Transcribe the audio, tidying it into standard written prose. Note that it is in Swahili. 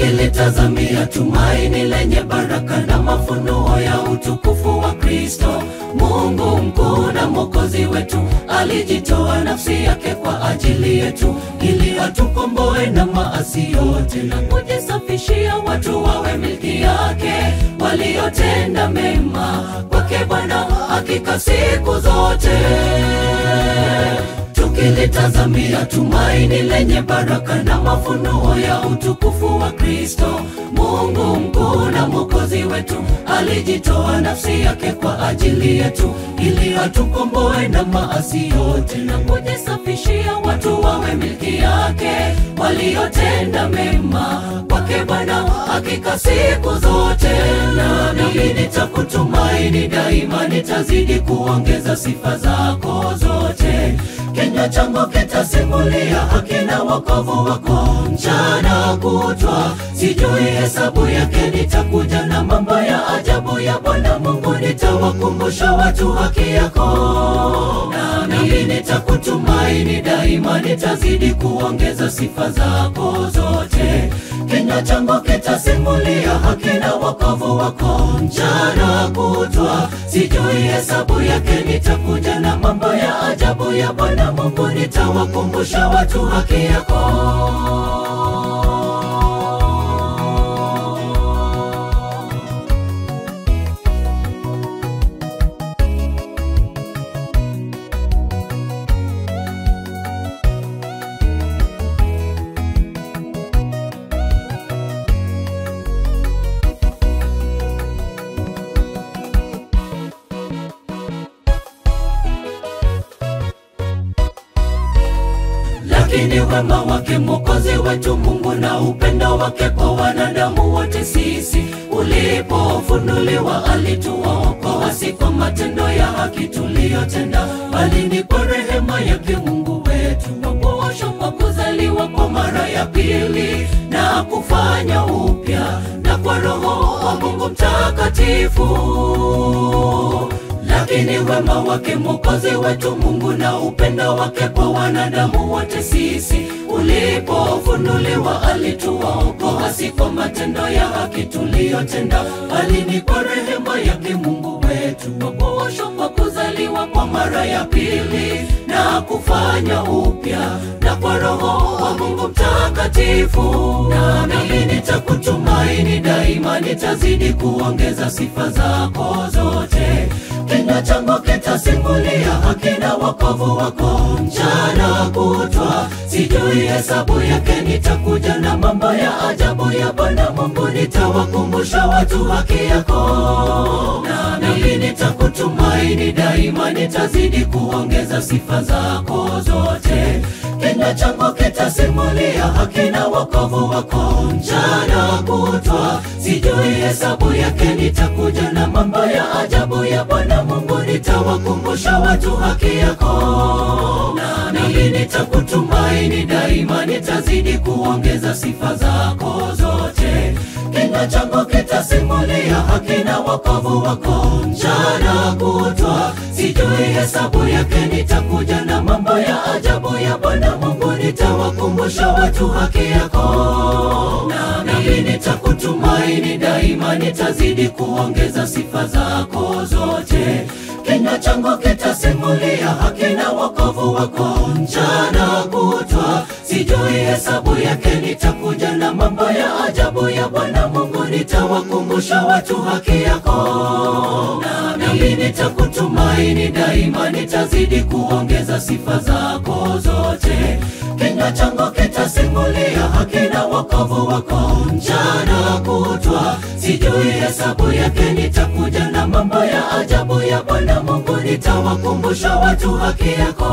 tukilitazamia tumaini lenye baraka na mafunuo ya utukufu wa Kristo. Mungu mkuu na Mwokozi wetu alijitoa nafsi yake kwa ajili yetu, ili atukomboe na maasi yote na kujisafishia watu wawe milki yake, waliotenda mema kwake Bwana hakika siku zote. Tukilitazamia tumaini lenye baraka na mafunuo ya utukufu wa Kristo. Mungu mkuu na Mwokozi wetu alijitoa nafsi yake kwa ajili yetu, ili atukomboe na maasi yote na kujisafishia watu wawe milki yake, waliotenda mema kwake Bwana hakika siku zote. Nami nitakutumaini daima, nitazidi kuongeza sifa zako zote. Kinywa changu kitasimulia haki na wokovu wako mchana kutwa. Sijui hesabu yake, nitakuja na mambo ya ajabu ya Bwana Mungu, nitawakumbusha watu haki yako. Nami nitakutumaini daima, nitazidi kuongeza sifa zako zote. Kinywa changu kitasimulia haki na wokovu wako mchana kutwa. Sijui hesabu yake, nitakuja na mambo ya ajabu ya Bwana Mungu, nitawakumbusha watu haki yako. Lakini wema wake Mwokozi wetu Mungu na upendo wake kwa wanadamu wote sisi ulipofunuliwa, alituokoa si kwa matendo ya haki tuliyotenda, bali ni kwa rehema yake Mungu wetu, kwa kuoshwa kwa kuzaliwa kwa mara ya pili na kufanya upya na kwa Roho wa Mungu Mtakatifu. Lakini wema wake Mwokozi wetu Mungu na upendo wake kwa wanadamu wote sisi ulipofunuliwa, alituokoa si kwa matendo ya haki tuliyotenda, bali ni kwa rehema yake Mungu wetu, kwa kuoshwa kwa kuzaliwa kwa mara ya pili na kufanya upya na kwa Roho wa Mungu Mtakatifu. Nami nitakutumaini daima, nitazidi kuongeza sifa zako zote. Kinywa changu kitasimulia haki na wokovu wako mchana kutwa. Sijui hesabu yake, nitakuja na mambo ya ajabu ya Bwana Mungu, nitawakumbusha watu haki yako. Nami nitakutumaini daima, nitazidi kuongeza sifa zako zote. Kinywa changu kitasimulia haki na wokovu wako mchana kutwa. Sijui hesabu yake, nitakuja na mambo ya ajabu ya Bwana Mungu, nitawakumbusha watu haki yako. Nami nitakutumaini daima, nitazidi kuongeza sifa zako zote. Kinywa changu kitasimulia haki na wokovu wako mchana kutwa. Sijui hesabu yake, nitakuja na mambo ya ajabu ya Bwana Mungu, nitawakumbusha watu haki yako. Nami nitakutumaini daima, nitazidi kuongeza sifa zako zote. Kinywa changu kitasimulia haki na wokovu wako mchana kutwa. Sijui hesabu yake, nitakuja na mambo ya ajabu ya Bwana Mungu, nitawakumbusha watu haki yako. Nami nitakutumaini daima, nitazidi kuongeza sifa zako zote. Kinywa changu kitasimulia haki na wokovu wako mchana kutwa. Sijui hesabu yake, nitakuja na mambo ya ajabu ya Bwana Mungu, nitawakumbusha watu haki yako.